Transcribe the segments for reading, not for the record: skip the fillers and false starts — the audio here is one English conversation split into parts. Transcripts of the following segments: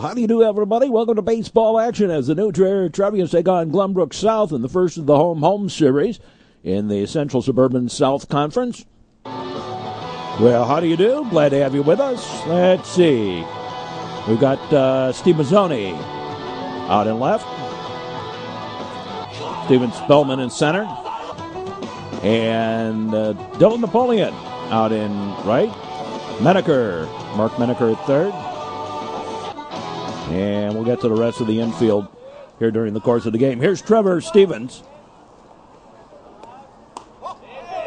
How do you do, everybody? Welcome to baseball action as the new Trier Trevians take on Glenbrook South in the first of the home series in the Central Suburban South Conference. Well, how do you do? Glad to have you with us. Let's see. We've got Steve Mazzoni out in left. Steven Spellman in center. And Dylan Napoleon out in right. Mark Menaker at third. And we'll get to the rest of the infield here during the course of the game. Here's Trevor Stevens.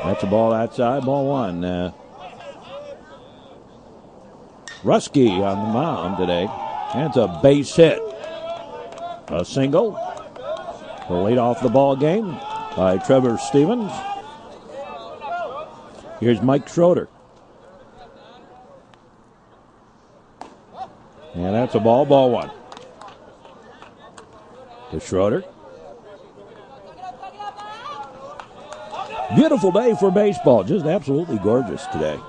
That's a ball outside, ball one. Rusky on the mound today. That's a base hit. A single. To lead off the ball game by Trevor Stevens. Here's Mike Schroeder. And that's a ball one. To Schroeder. Beautiful day for baseball. Just absolutely gorgeous today.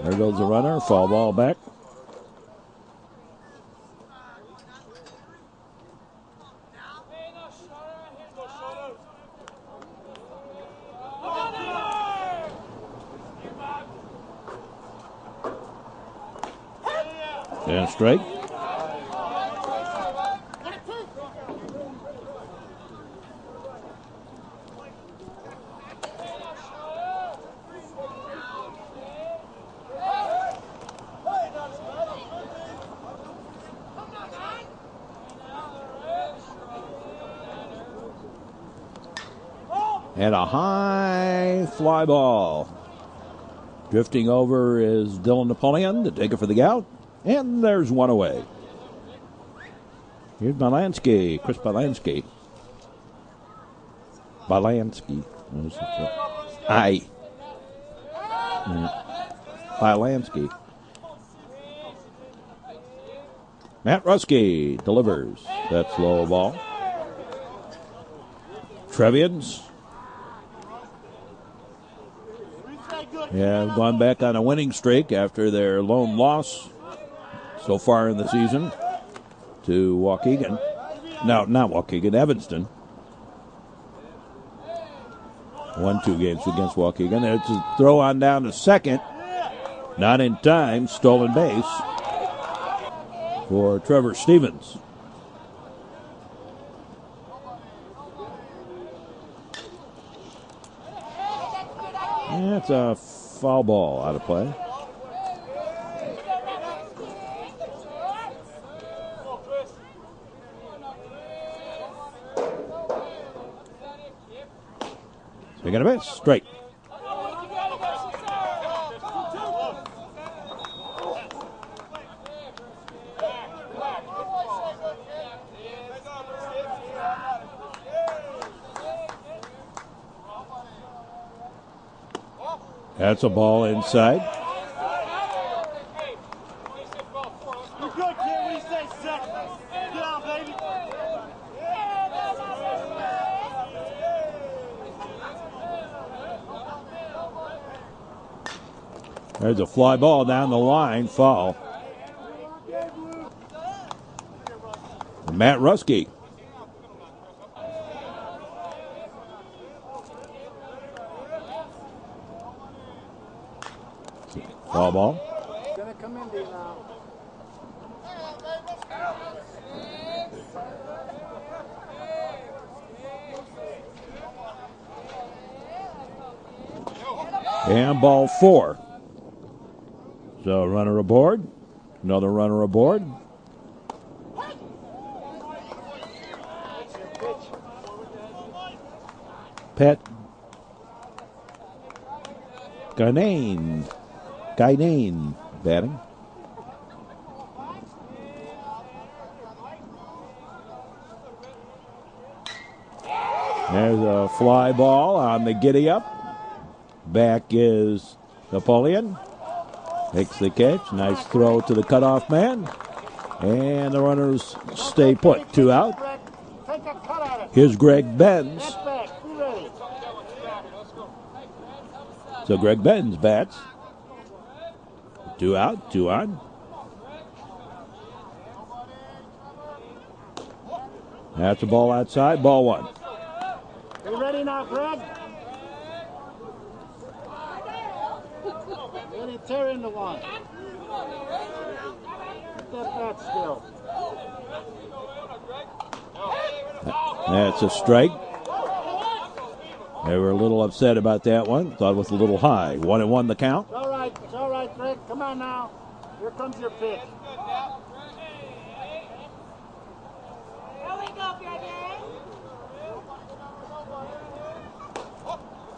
There goes the runner. Foul ball back. And straight. And a high fly ball. Drifting over is Dylan Napoleon to take it for the out. And there's one away. Here's Balansky, Chris Balansky. Balansky. Balansky. Matt Rusky delivers. That's low ball. Trevians. Yeah, gone back on a winning streak after their lone loss so far in the season to Waukegan. No, not Waukegan, Evanston. Won 2 games against Waukegan. It's a throw on down to second. Not in time. Stolen base for Trevor Stevens. That's a foul ball out of play. Swing and a miss. Straight. That's a ball inside. There's a fly ball down the line. Foul. Matt Rusky. Foul ball. Gonna come in there now. And ball 4. So runner aboard. Another runner aboard. Pat Gainane batting. There's a fly ball on the giddy up. Back is Napoleon. Makes the catch. Nice throw to the cutoff man. And the runners stay put. 2 out. Here's Greg Benz. So Greg Benz bats. Two out, two on. That's a ball outside, ball one. You ready now, Greg? Ready, tear into one. Get that bat still. That's a strike. They were a little upset about that one. Thought it was a little high. 1-1 the count. It's all right, Greg. Come on now. Here comes your pitch.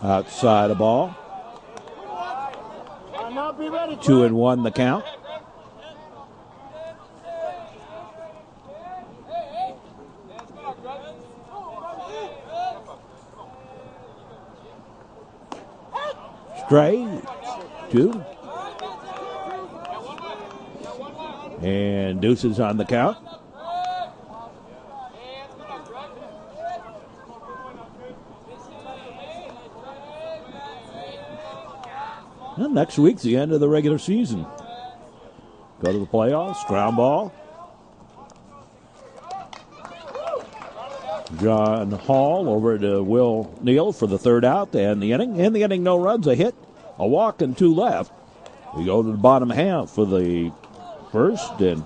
Outside a ball. Now be ready, 2-1 the count. Straight, 2. And deuces on the count. Well, next week's the end of the regular season. Go to the playoffs, ground ball. John Hall over to Will Neal for the third out and the inning. In the inning, no runs, a hit, a walk, and 2 left. We go to the bottom half for the first, and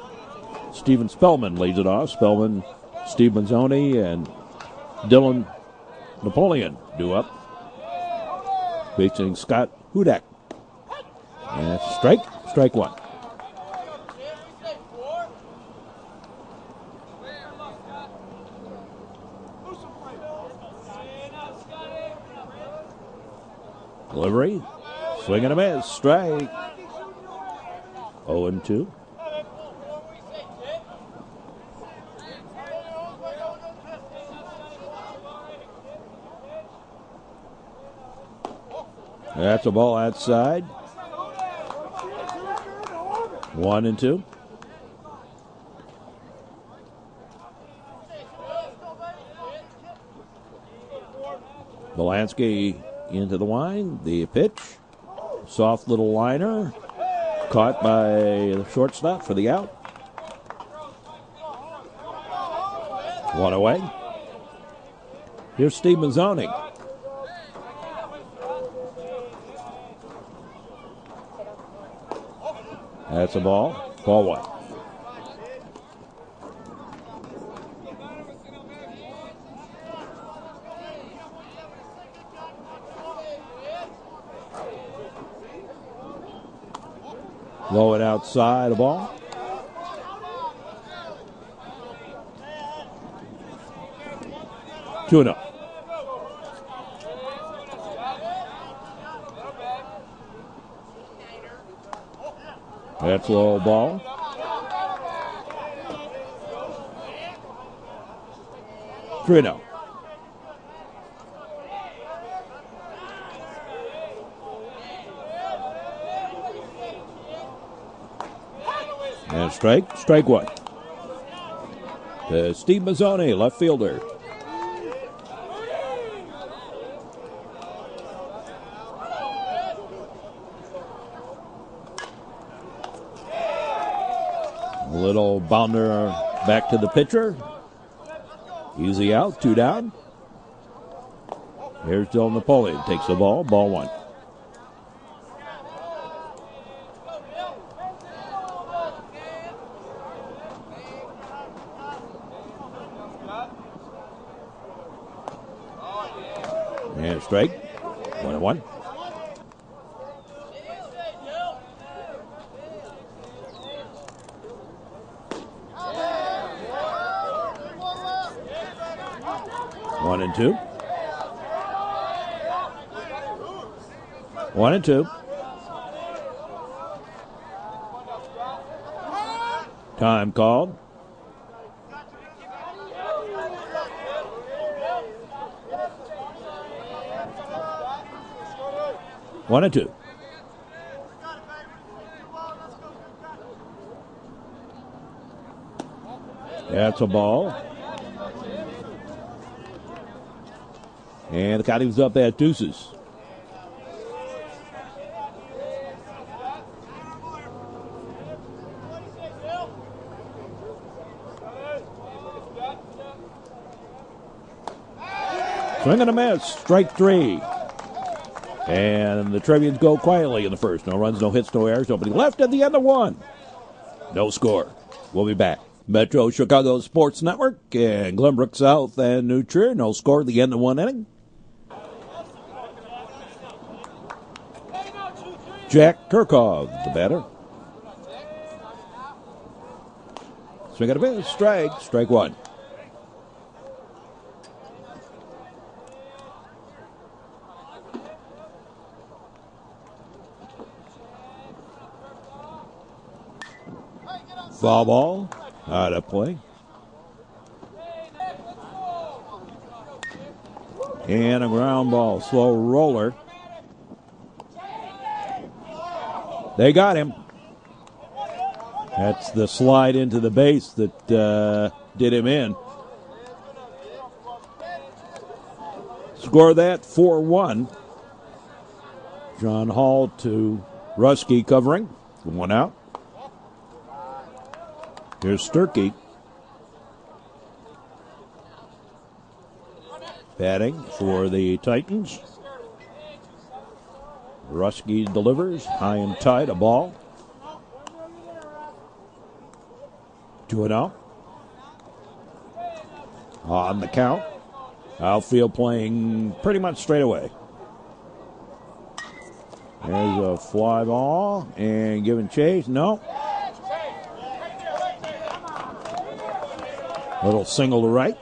Steven Spellman leads it off. Spellman, Steve Manzoni, and Dylan Napoleon due up. Facing Scott Hudak. And that's strike one. Delivery, swing and a miss, strike. 0-2. That's a ball outside. 1-2. Belansky into the line. The pitch. Soft little liner. Caught by the shortstop for the out. 1 away. Here's Steve Mazzoni. That's a ball. Ball one. Low it outside, a ball. Two and up. That's low ball. Three and up. And strike one. To Steve Mazzoni, left fielder. Little bounder back to the pitcher. Easy out, 2 down. Here's Dylan Napoleon, takes the ball, ball one. And strike, 1-1. One and two. 1-2. Time called. One and two. That's a ball. And the count was up at deuces. Swing and a miss. Strike three. And the Trevians go quietly in the first. No runs, no hits, no errors. Nobody left at the end of one. No score. We'll be back. Metro Chicago Sports Network and Glenbrook South and New Trier. No score at the end of one inning. Jack Kirkov, the batter. Swing and a miss. Strike one. Foul ball, out of play. And a ground ball, slow roller. They got him. That's the slide into the base that did him in. Score that 4-1. John Hall to Rusky covering. One out. Here's Sturkey. Batting for the Titans. Rusky delivers. High and tight, a ball. 2-0. On the count. Outfield playing pretty much straight away. There's a fly ball and giving chase. No. Little single to right.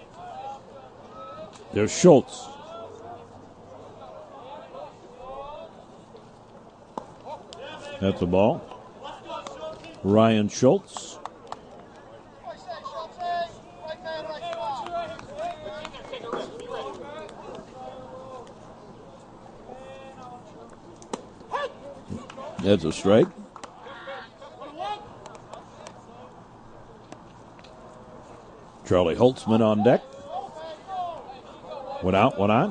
There's Schultz. That's a ball. Ryan Schultz. That's a strike. Charlie Holtzman on deck. One out, one on.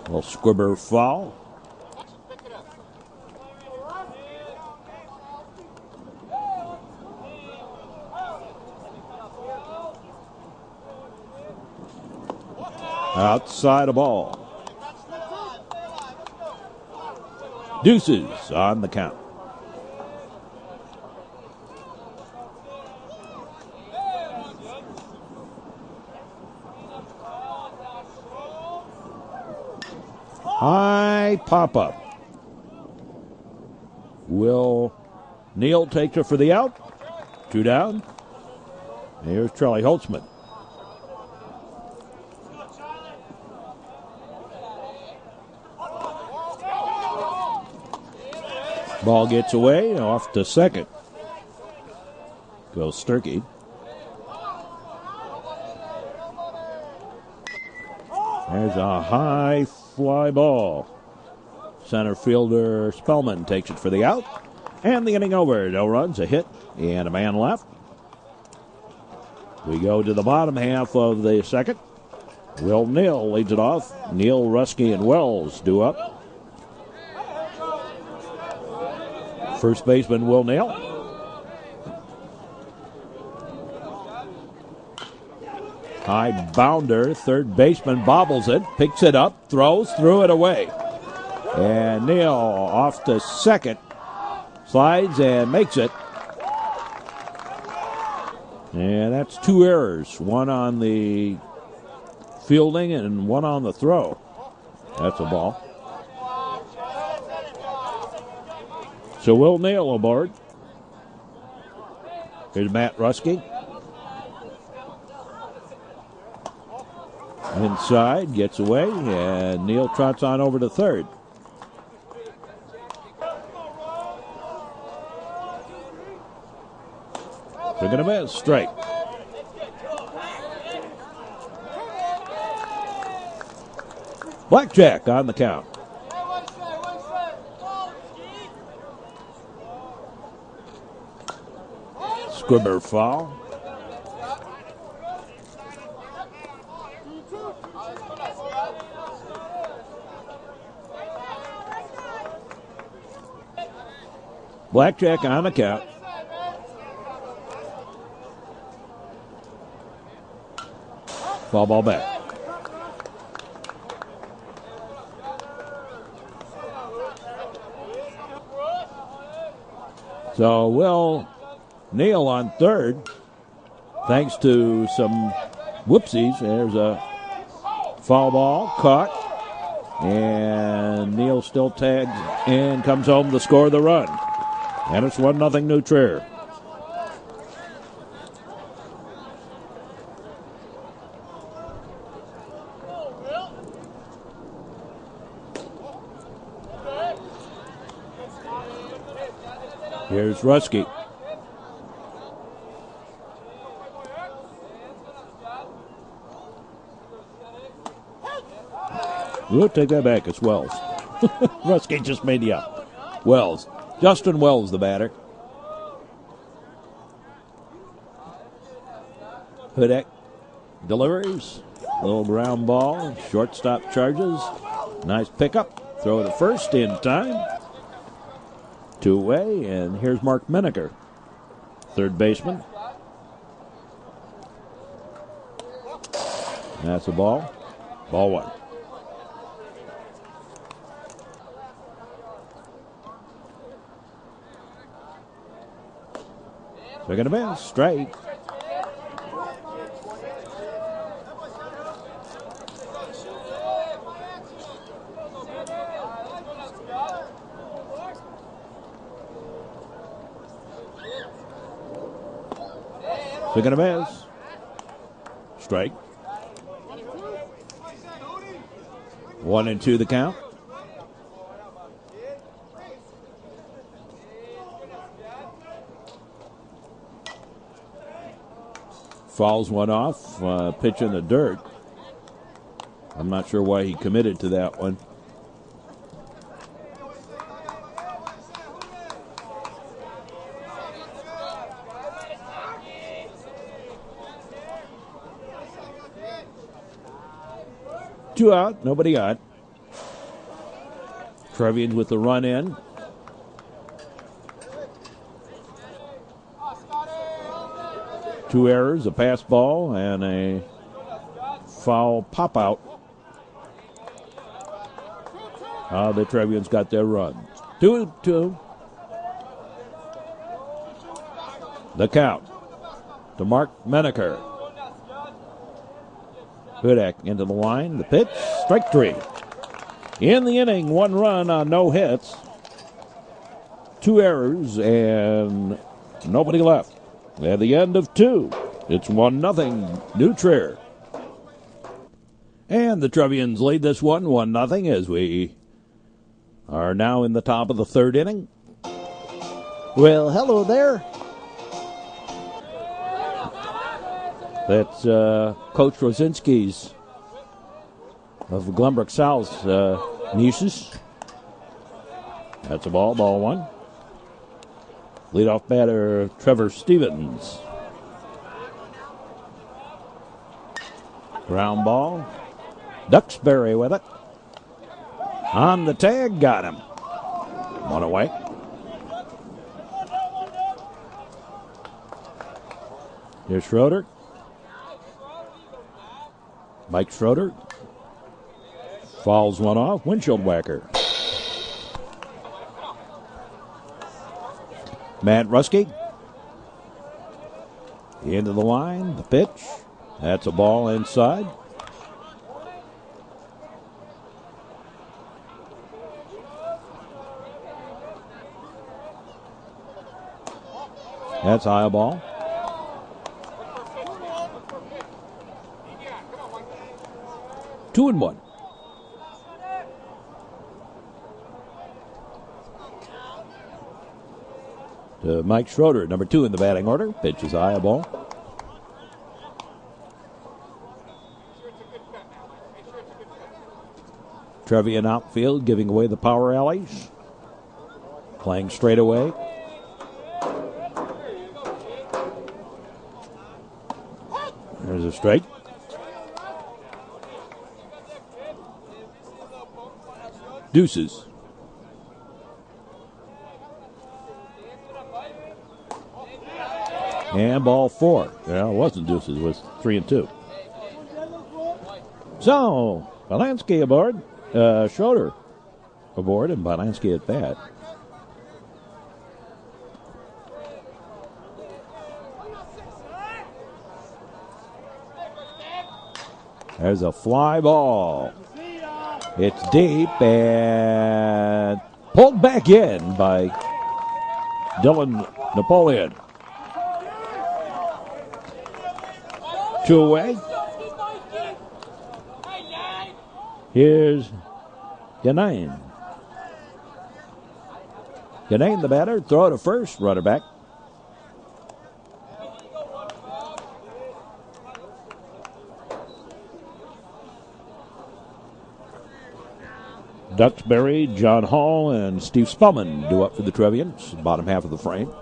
Little squibber foul. Outside a ball. Deuces on the count. High pop-up. Will Neal take it for the out? 2 down. Here's Charlie Holtzman. Ball gets away, off to second. Goes Sturkey. There's a high fly ball. Center fielder Spellman takes it for the out. And the inning over. No runs, a hit, and a man left. We go to the bottom half of the second. Will Neal leads it off. Neal, Rusky, and Wells do up. First baseman Will Neal. High bounder. Third baseman bobbles it, picks it up, throws, threw it away. And Neal off to second. Slides and makes it. And that's 2 errors. One on the fielding and one on the throw. That's a ball. So Will Neal aboard. Here's Matt Rusky. Inside, gets away, and Neal trots on over to third. They're going to miss. Strike. Blackjack on the count. Squibber foul. Blackjack on the count. Foul ball back. So Will Neal on third. Thanks to some whoopsies. There's a foul ball caught. And Neal still tags and comes home to score the run. And it's 1-0 New Trier. Here's Rusky. We'll take that back. It's Wells. Rusky just made you up. Wells. Justin Wells, the batter. Hudek delivers. Little ground ball. Shortstop charges. Nice pickup. Throw it at first in time. Two away, and here's Mark Menaker, third baseman. That's a ball. Ball one. Second to base, straight. Second to base, strike. 1-2 the count. Fouls one off, pitch in the dirt. I'm not sure why he committed to that one. Two out, nobody out. Trevians with the run in. Two errors, a pass ball, and a foul pop-out. The Trevians got their run. 2-2. The count to Mark Menaker. Hudek into the line. The pitch, strike three. In the inning, one run on no hits. Two errors, and nobody left. At the end of two, it's 1-0 New Trier. And the Trevians lead this one 1-0 as we are now in the top of the third inning. Well, hello there. That's Coach Rosinski's of Glenbrook South's nieces. That's a ball one. Leadoff batter, Trevor Stevens. Ground ball. Duxbury with it. On the tag, got him. One away. Here's Schroeder. Mike Schroeder. Fouls one off. Windshield whacker. Matt Rusky. Into the line. The pitch. That's a ball inside. That's high ball. Two and one. To Mike Schroeder, number 2 in the batting order. Pitch is high ball. Trevian outfield giving away the power alleys. Playing straight away. There's a strike. Deuces. And ball 4. Yeah, it wasn't deuces. It was 3-2. So, Balansky aboard. Schroeder aboard, and Balansky at bat. There's a fly ball. It's deep and pulled back in by Dylan Napoleon. 2 away. Here's Ganane. Ganane, the batter, throw to first, runner back. Duxbury, John Hall, and Steve Spellman do up for the Trevians, bottom half of the frame.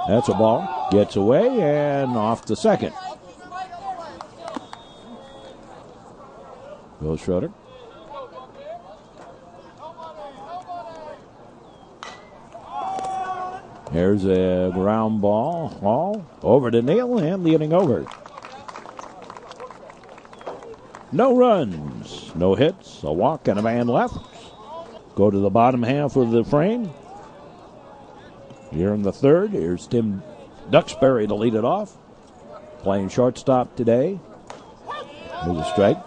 That's a ball. Gets away and off to second. Goes Schroeder. There's a ground ball. Hall over to Neal and the inning over. No runs, no hits, a walk, and a man left. Go to the bottom half of the frame. Here in the third, here's Tim Duxbury to lead it off. Playing shortstop today. There's a strike.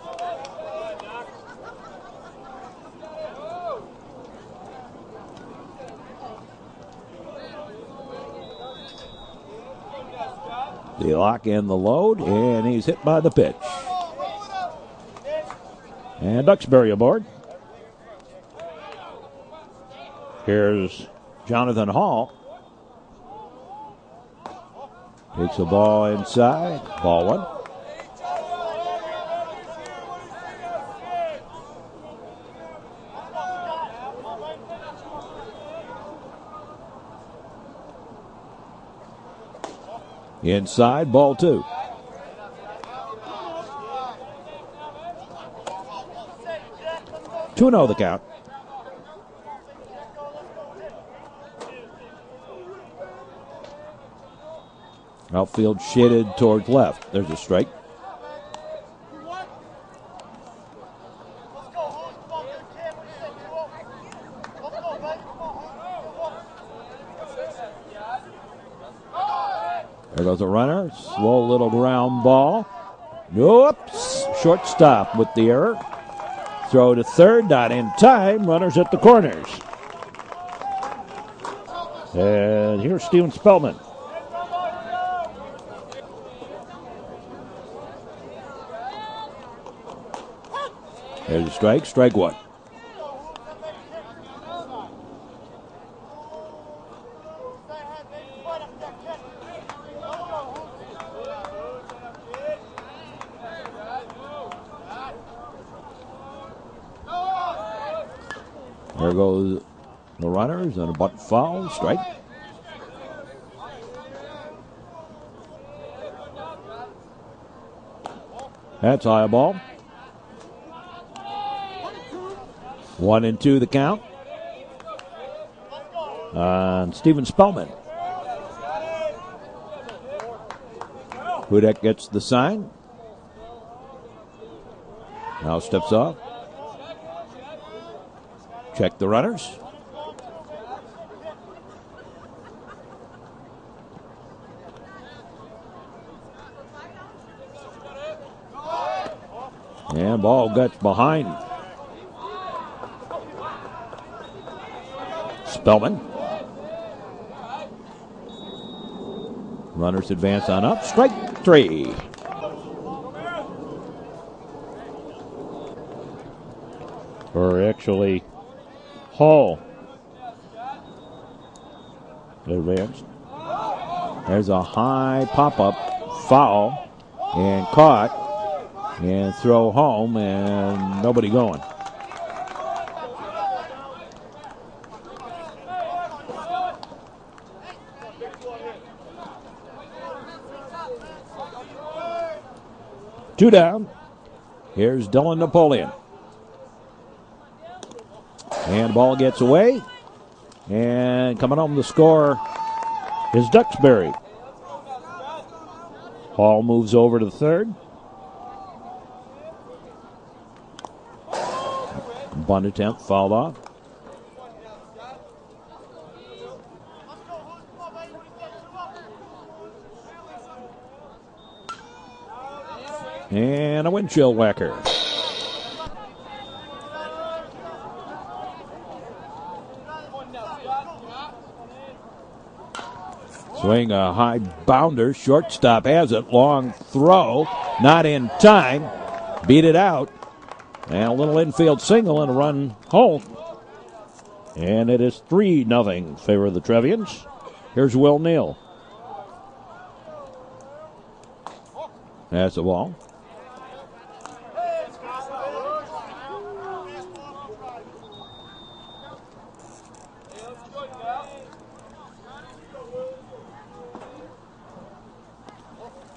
They lock in the load, and he's hit by the pitch. And Duxbury aboard. Here's Jonathan Hall. Takes a ball inside. Ball one. Inside, ball two. Two 2-0 the count. Outfield shaded towards left. There's a strike. There goes a runner. Slow little ground ball. Oops. Shortstop with the error. Throw to third. Not in time. Runners at the corners. And here's Steven Spellman. There's a strike. Strike one. There goes the runners and a butt foul. Strike. That's high ball. 1-2 the count on Steven Spellman. Hudak gets the sign. Now steps off. Check the runners. And ball gets behind Spellman. Runners advance on up. Strike three. Or actually, Hall advanced. There's a high pop-up foul and caught and throw home and nobody going. Two down. Here's Dylan Napoleon. And ball gets away. And coming home to score is Duxbury. Hall moves over to the third. bunt attempt fouled off. And a windshield whacker. Swing a high bounder. Shortstop has it. Long throw. Not in time. Beat it out. And a little infield single and a run home. And it is 3-0 favor of the Trevians. Here's Will Neal. That's the ball.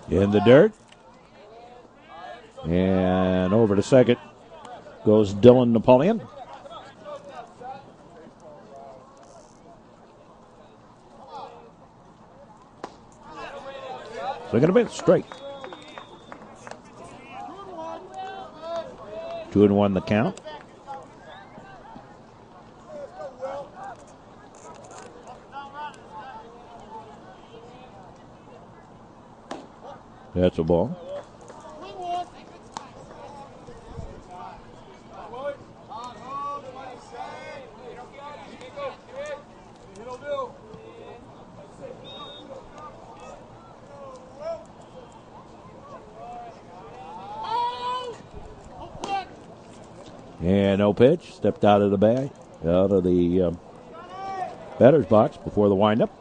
In the dirt. And over to second goes Dylan Napoleon. Swinging a bit straight. 2-1 the count. That's a ball. And no pitch. Stepped out of the bag, out of the batter's box before the windup.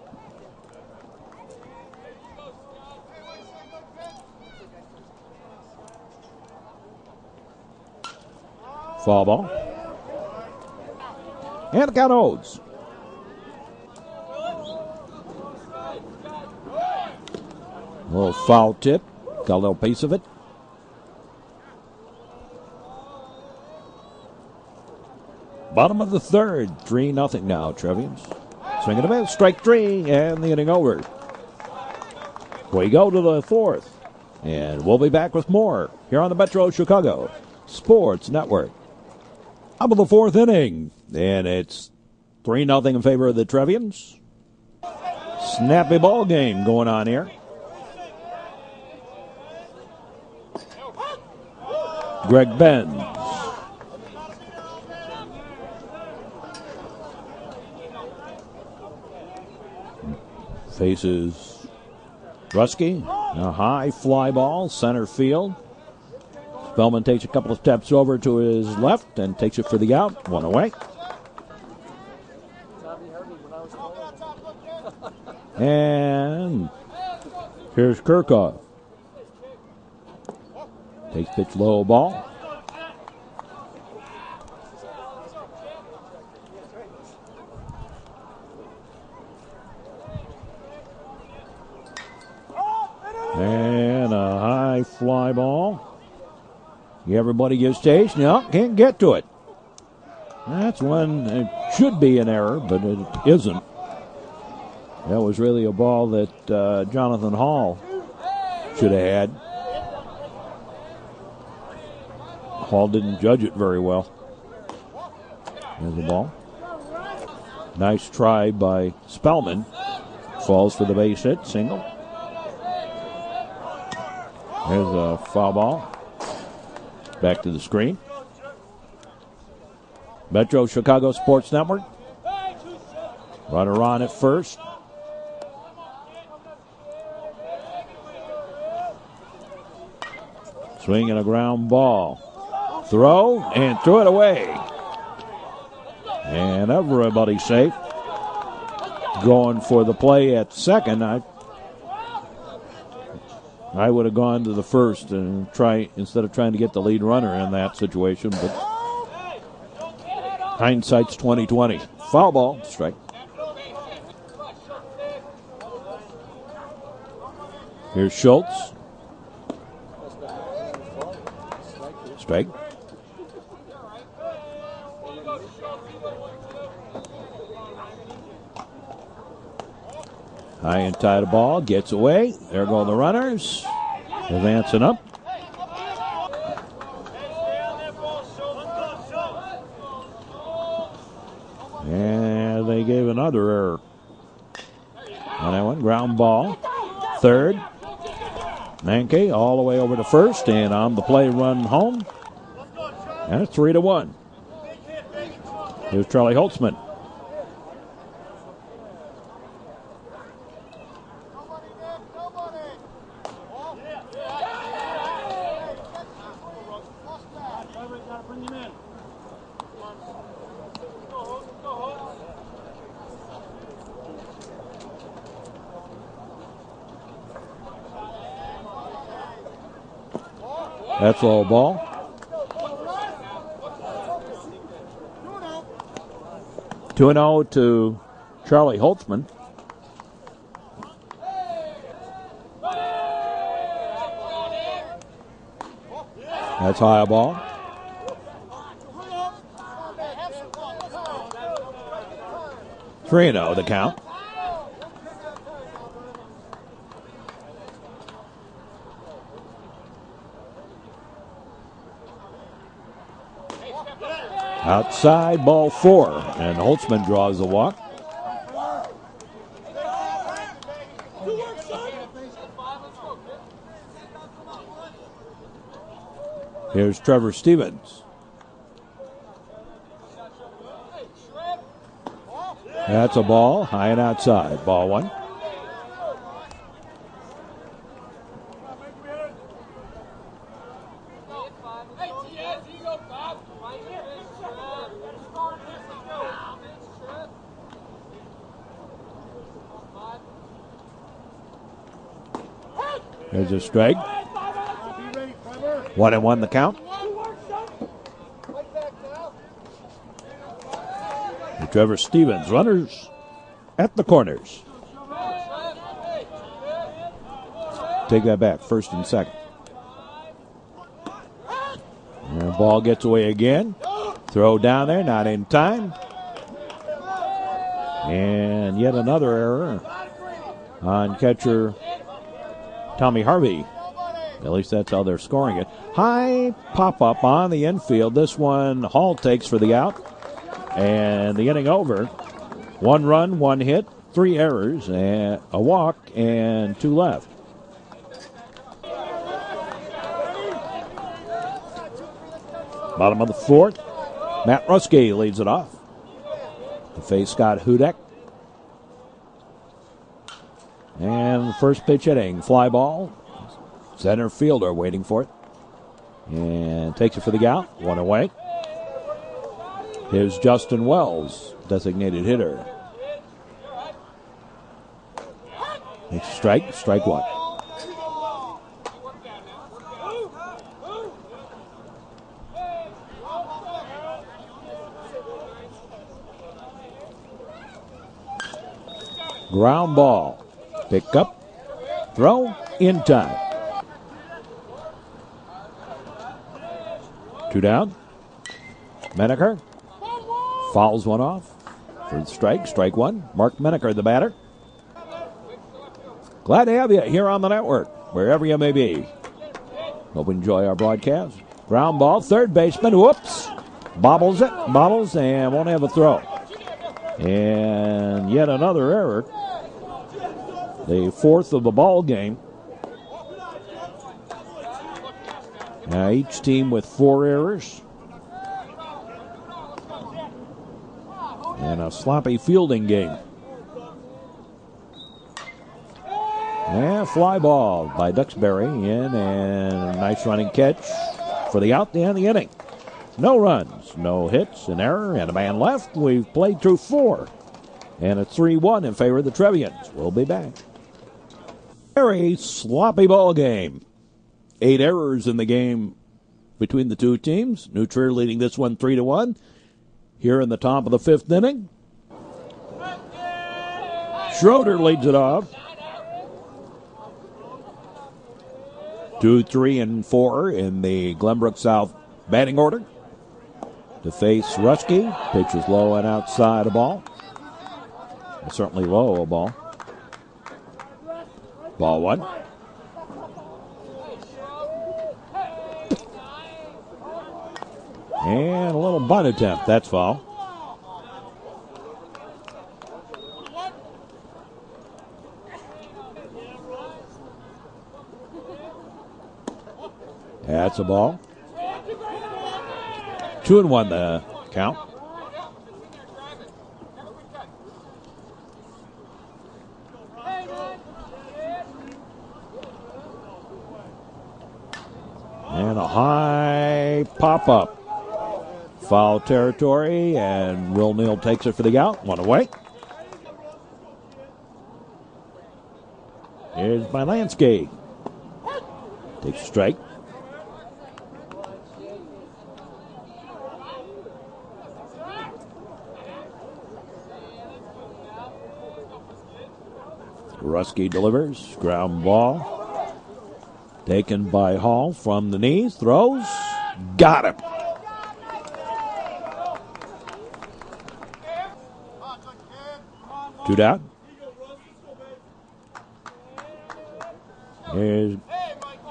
Foul ball. And the count holds. A little foul tip. Got a little piece of it. Bottom of the third. 3-0 now, Trevians. Swinging a bit. Strike three. And the inning over. We go to the fourth. And we'll be back with more here on the Metro Chicago Sports Network. Top of the fourth inning, and it's 3-0 in favor of the Trevians. Snappy ball game going on here. Greg Benz. Faces Rusky. A high fly ball, center field. Spellman takes a couple of steps over to his left and takes it for the out. One away. And here's Kirchhoff. Takes pitch low ball. And a high fly ball. Everybody gives chase. No, can't get to it. That's one. It should be an error, but it isn't. That was really a ball that Jonathan Hall should have had. Hall didn't judge it very well. There's the ball. Nice try by Spellman. Falls for the base hit. Single. There's a foul ball. Back to the screen. Metro Chicago Sports Network. Runner on at first. Swinging a ground ball. Throw and threw it away. And everybody's safe. Going for the play at second. I would have gone to the first and try instead of trying to get the lead runner in that situation, but hindsight's 20/20. Foul ball, strike. Here's Schultz. Strike. High and tight of ball, gets away. There go the runners. Advancing up. they gave another error on that one. Ground ball. Third. Mankey all the way over to first, and on the play run home. And it's 3-1. Here's Charlie Holtzman. That's all ball. Two and 0 to Charlie Holtzman. That's high ball. 3-0 the count. Outside, ball 4, and Holtzman draws the walk. Here's Trevor Stevens. That's a ball, high and outside. Ball 1. There's a strike. 1-1 the count. And Trevor Stevens, runners at the corners. Take that back, first and second. And the ball gets away again. Throw down there, not in time. And yet another error on catcher Tommy Harvey. At least that's how they're scoring it. High pop-up on the infield. This one Hall takes for the out. And the inning over. 1 run, 1 hit, 3 errors, and a walk, and 2 left. Bottom of the 4th. Matt Ruske leads it off to face Scott Hudek. And first pitch hitting, fly ball. Center fielder waiting for it. And takes it for the out. 1 away. Here's Justin Wells, designated hitter. Makes a strike, strike 1. Ground ball. Pick up, throw, in time. 2 down. Menaker fouls one off for the strike, strike 1. Mark Menaker, the batter. Glad to have you here on the network, wherever you may be. Hope you enjoy our broadcast. Ground ball, third baseman, whoops. Bobbles, and won't have a throw. And yet another error. The 4th of the ball game. Now each team with 4 errors. And a sloppy fielding game. And fly ball by Duxbury in, and a nice running catch for the out to end the inning. No runs, no hits, an error, and a man left. We've played through 4. And it's 3-1 in favor of the Trevians. We'll be back. Very sloppy ball game. 8 errors in the game between the two teams. New Trier leading this one 3-1. Here in the top of the 5th inning. Schroeder leads it off. 2, 3, and 4 in the Glenbrook South batting order. To face Ruske. Pitch is low and outside a ball. Certainly low a ball. Ball 1. And a little bunt attempt. That's foul. That's a ball. 2-1 the count. And a high pop-up. Foul territory, and Will Neal takes it for the out. One away. Here's by Lansky. Takes a strike. Rusky delivers. Ground ball. Taken by Hall from the knees. Throws. Got him. Two down. Here's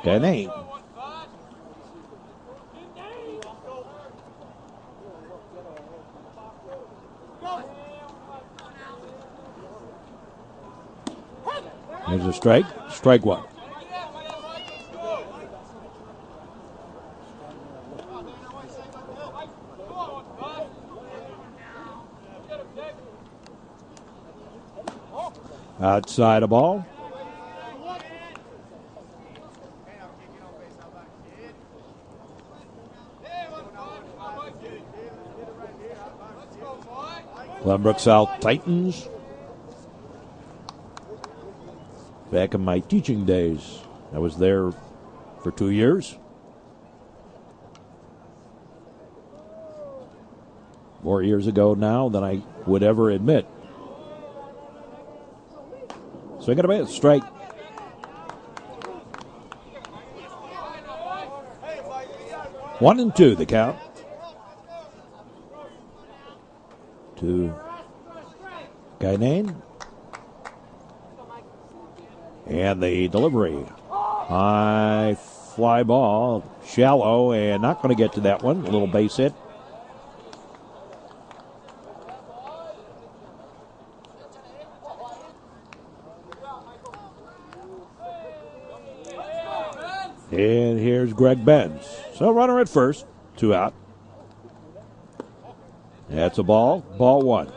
Ganane. Here's a strike. Strike one. Outside a ball. Glenbrook South Titans. Back in my teaching days, I was there for 2 years. More years ago now than I would ever admit. Swing and a miss, strike. One and two, the count. To Gainane. And the delivery. High fly ball, shallow, and not going to get to that one. A little base hit. And here's Greg Benz. So runner at first, two out. That's a ball. Ball one.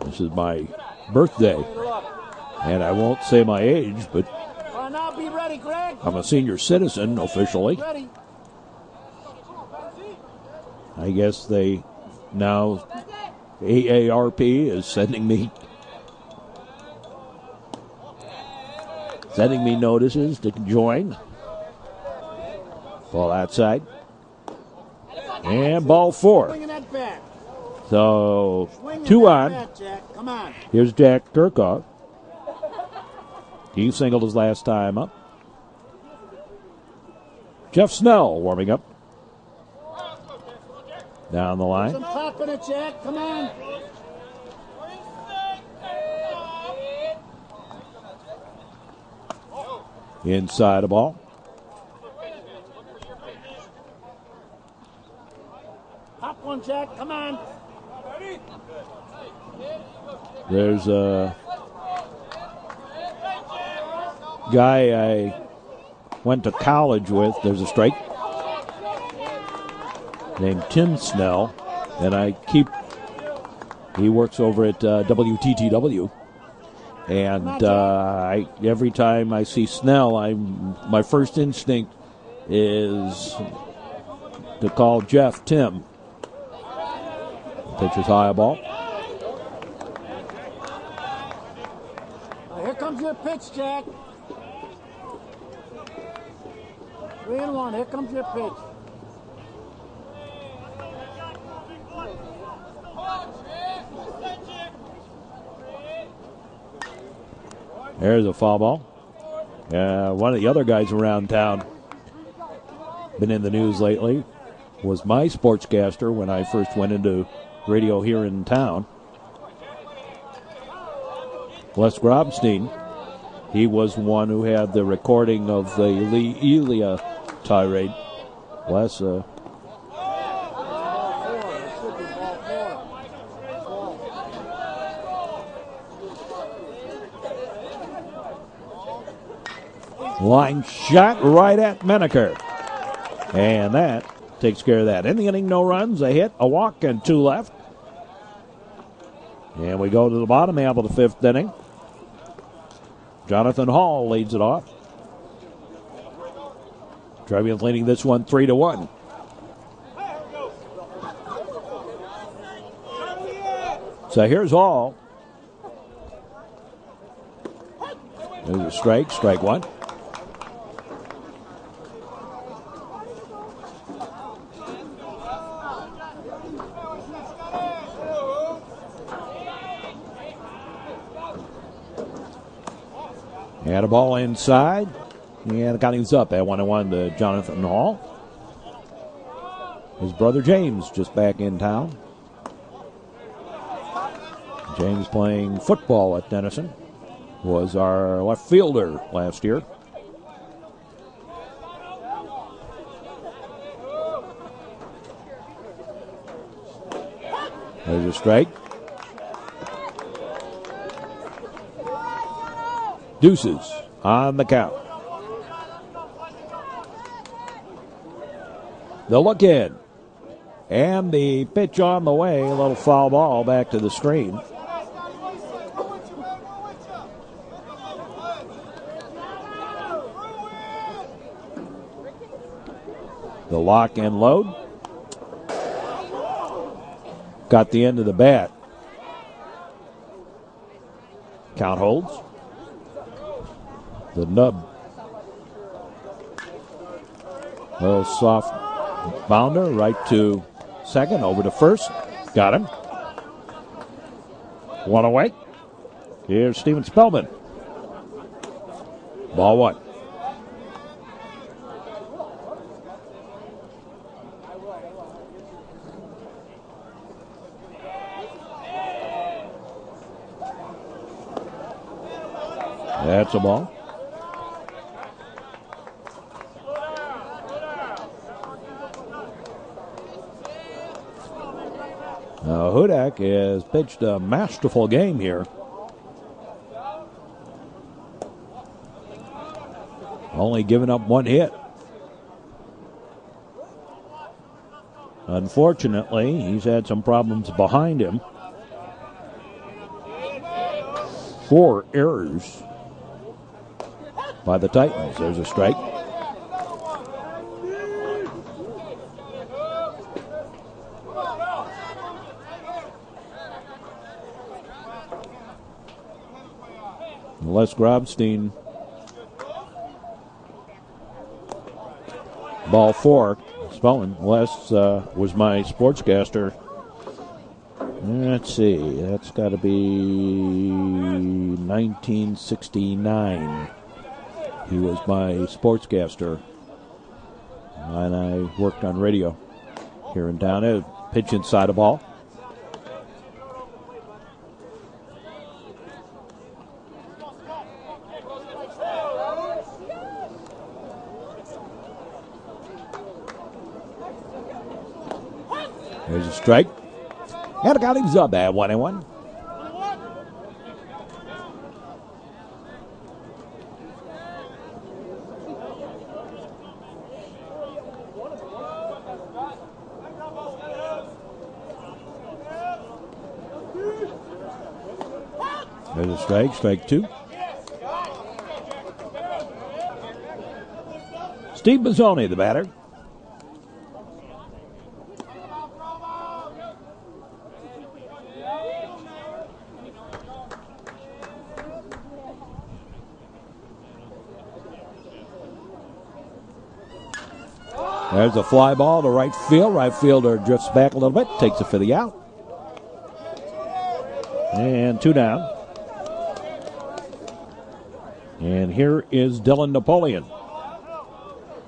This is my birthday. And I won't say my age, but now be ready, Greg. I'm a senior citizen officially. Ready. I guess they now, AARP is sending me notices to join. Ball outside. And ball four. Swinging that bat. So, Swinging two that on. bat, Jack. Come on. Here's Jack Kirkhoff. He singled his last time up. Jeff Snell warming up. Down the line. Some pop in it, Jack. Come on. Inside a ball. Pop one, Jack. Come on. There's a guy I went to college with. There's a strike. Named Tim Snell. And he works over at WTTW. And every time I see Snell, my first instinct is to call Jeff Tim. Pitches high a ball. Here comes your pitch, Jack. 3-1. Here comes your pitch. There's a foul ball. One of the other guys around town, been in the news lately, was my sportscaster when I first went into radio here in town. Les Grobstein. He was one who had the recording of the Lee Elia tirade. Les, Line shot right at Menaker. And that takes care of that. In the inning, no runs, a hit, a walk, and 2 left. And we go to the bottom half of the 5th inning. Jonathan Hall leads it off. Trevians leading this one 3-1. So here's Hall. There's a strike 1. Had a ball inside. And the counting's up at 1-1 to Jonathan Hall. His brother James just back in town. James playing football at Denison. Was our left fielder last year. There's a strike. Deuces on the count. The look in. And the pitch on the way. A little foul ball back to the screen. The lock and load. Got the end of the bat. Count holds. The nub. A little soft bounder right to second, over to first. Got him. 1 away. Here's Steven Spellman. Ball 1. That's a ball. Now Hudak has pitched a masterful game here. Only giving up 1 hit. Unfortunately, he's had some problems behind him. 4 errors by the Titans. There's a strike. Les Grobstein. Ball 4. Spelling. Les was my sportscaster. Let's see. That's got to be 1969. He was my sportscaster. And I worked on radio here in town. Pitch inside a ball. There's a strike. And the counting's up at 1-1. There's a strike 2. Steve Mazzoni, the batter. There's a fly ball to right field. Right fielder drifts back a little bit, takes it for the out. And 2 down. And here is Dylan Napoleon.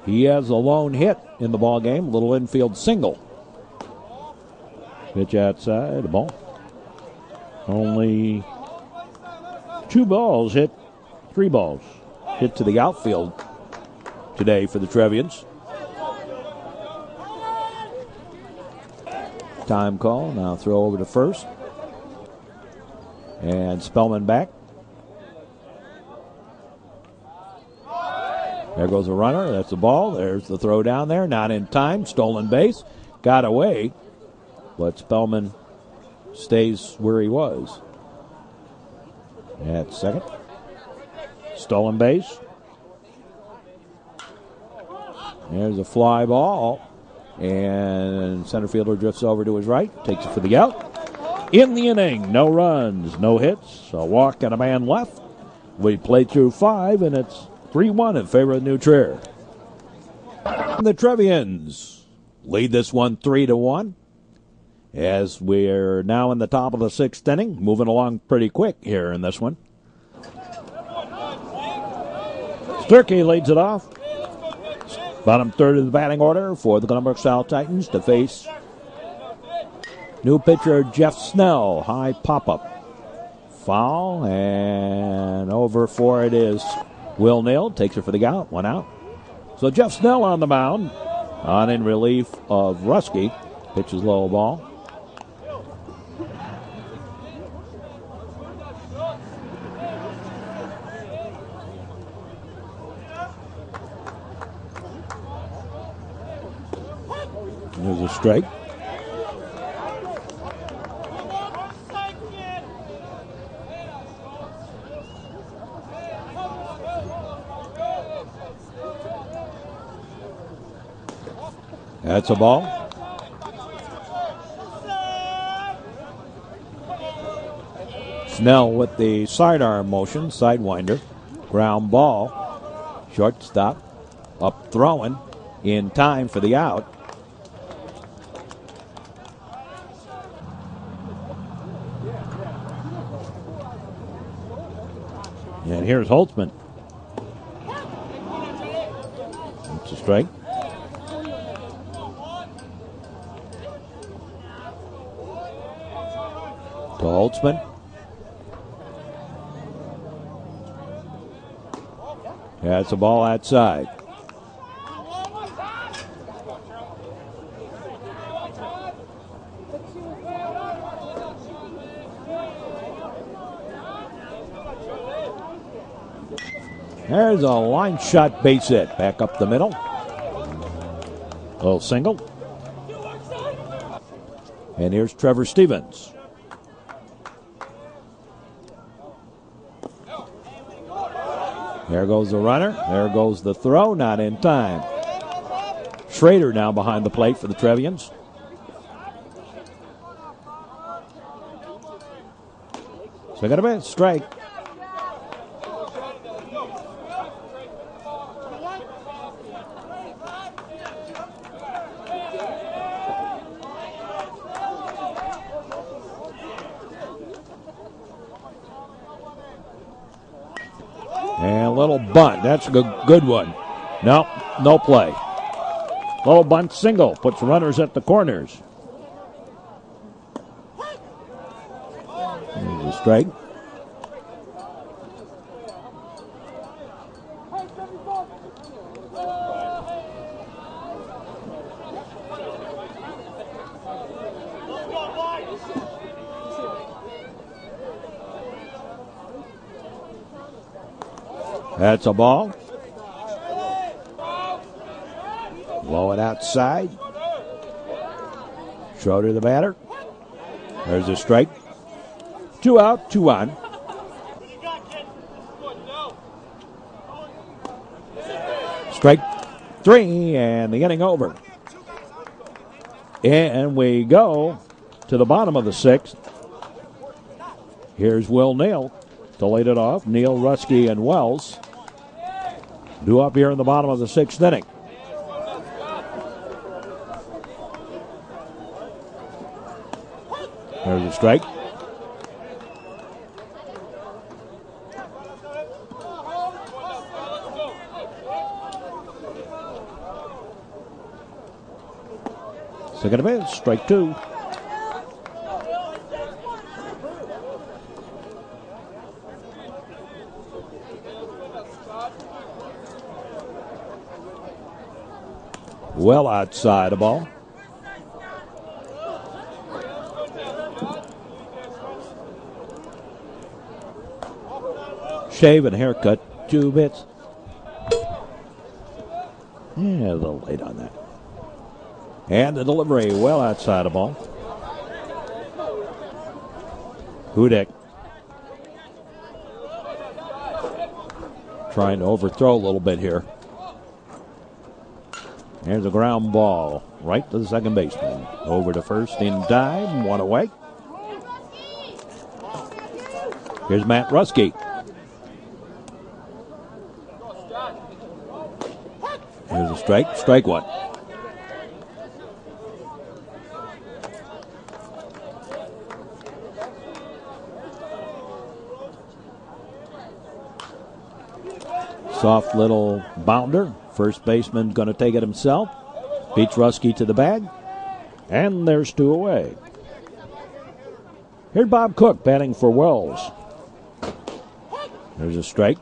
He has a lone hit in the ball game, a little infield single. Pitch outside, the ball. Only 3 balls hit to the outfield today for the Trevians. Time call. Now throw over to first. And Spellman back. There goes a runner. That's the ball. There's the throw down there. Not in time. Stolen base. Got away. But Spellman stays where he was. At second. Stolen base. There's a fly ball. And center fielder drifts over to his right. Takes it for the out. In the inning, no runs, no hits, a walk and a man left. We played through 5, and it's 3-1 in favor of New Trier. The Trevians lead this one 3-1. As we're now in the top of the 6th inning, moving along pretty quick here in this one. Sturkey leads it off. Bottom third of the batting order for the Glenbrook South Titans to face new pitcher Jeff Snell. High pop-up. Foul, and over for it is Will Neal. Takes it for the out. 1 out. So Jeff Snell on the mound. On in relief of Rusky. Pitches low ball. There's a strike. That's a ball. Snell with the sidearm motion, sidewinder. Ground ball. Shortstop up throwing in time for the out. And here's Holtzman. It's a strike. To Holtzman. Yeah, it's a ball outside. There's a line shot base hit. Back up the middle. Little single. And here's Trevor Stevens. There goes the runner. There goes the throw. Not in time. Schrader now behind the plate for the Trevians. So got a bit strike. And a little bunt. That's a good one. No play. Little bunt single. Puts runners at the corners. There's a strike. That's a ball. Blow it outside. Schroeder the batter. There's a strike. 2 out, 2 on. Strike 3, and the inning over. And we go to the bottom of the 6th. Here's Will Neal to lead it off. Neal, Rusky, and Wells due up here in the bottom of the 6th inning. There's a strike. Second base, strike 2. Well outside the ball. Shave and haircut, 2 bits. Yeah, a little late on that. And the delivery well outside the ball. Hudek trying to overthrow a little bit here. There's a ground ball right to the second baseman. Over to first in time, one away. Here's Matt Rusky. Here's a strike one. Soft little bounder. First baseman going to take it himself. Beats Rusky to the bag. And there's two away. Here's Bob Cook batting for Wells. There's a strike.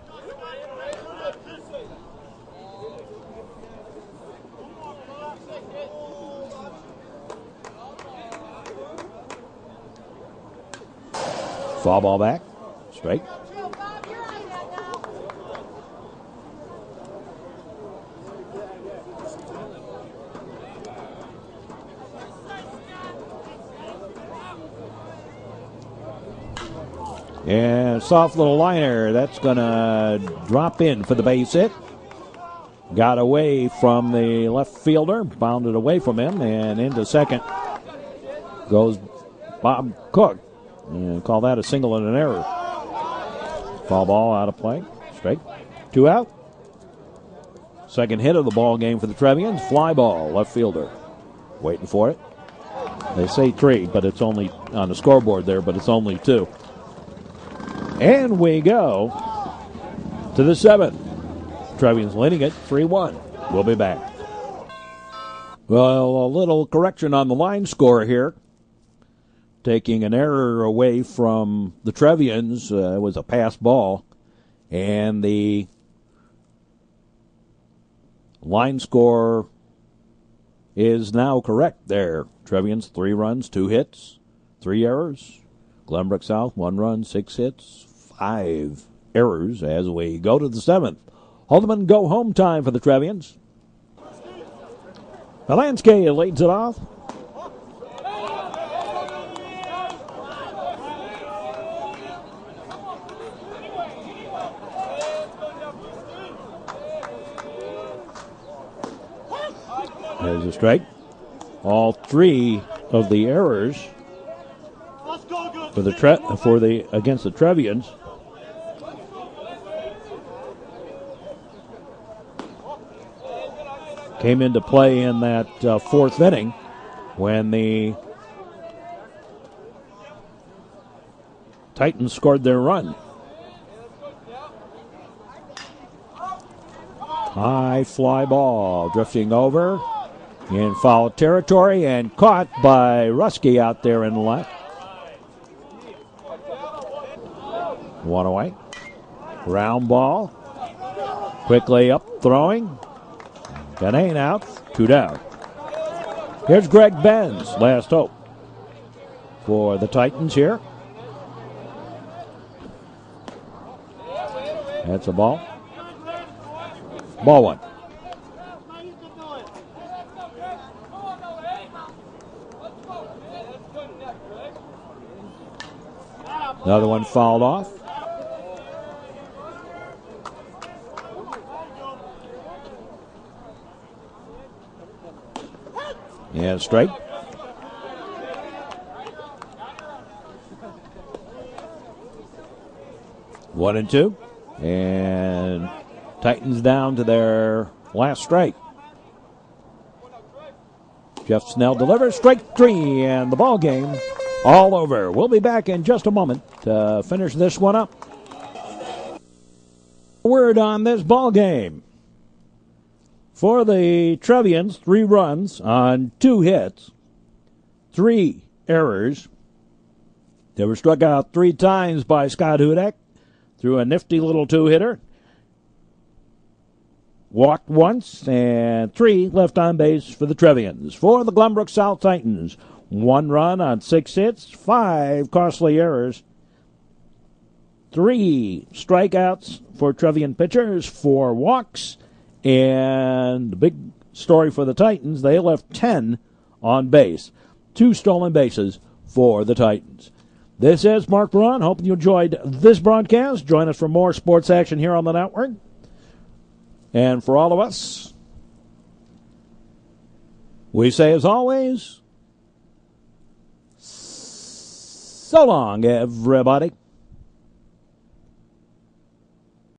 Foul ball back. Strike. And soft little liner. That's going to drop in for the base hit. Got away from the left fielder. Bounded away from him. And into second goes Bob Cook. And call that a single and an error. Foul ball out of play. Straight. Two out. Second hit of the ball game for the Trevians. Fly ball. Left fielder. Waiting for it. They say three, but it's only on the scoreboard there, but it's only two. And we go to the seventh. Trevians leading it 3-1. We'll be back. Well, a little correction on the line score here. Taking an error away from the Trevians. It was a pass ball. And the line score is now correct there. Trevians, 3 runs, 2 hits, 3 errors. Glenbrook South, 1 run, 6 hits, 5 errors as we go to the 7th. Haldeman go home time for the Trevians. Valansky leads it off. There's a strike. All 3 of the errors for the against the Trevians. Came into play in that 4th inning when the Titans scored their run. High fly ball drifting over in foul territory and caught by Rusky out there in left. 1 away. Ground ball. Quickly up throwing. That ain't out. 2 down. Here's Greg Benz. Last hope for the Titans here. That's a ball. Ball 1. Another one fouled off. And strike. One and 2. And Titans down to their last strike. Jeff Snell delivers strike 3 and the ball game all over. We'll be back in just a moment to finish this one up. Word on this ball game. For the Trevians, 3 runs on 2 hits, 3 errors. They were struck out 3 times by Scott Hudek through a nifty little 2-hitter. Walked once and 3 left on base for the Trevians. For the Glenbrook South Titans, 1 run on 6 hits, 5 costly errors, 3 strikeouts for Trevian pitchers, 4 walks, And the big story for the Titans, they left 10 on base. 2 stolen bases for the Titans. This is Mark Braun. Hoping you enjoyed this broadcast. Join us for more sports action here on the network. And for all of us, we say as always, so long, everybody.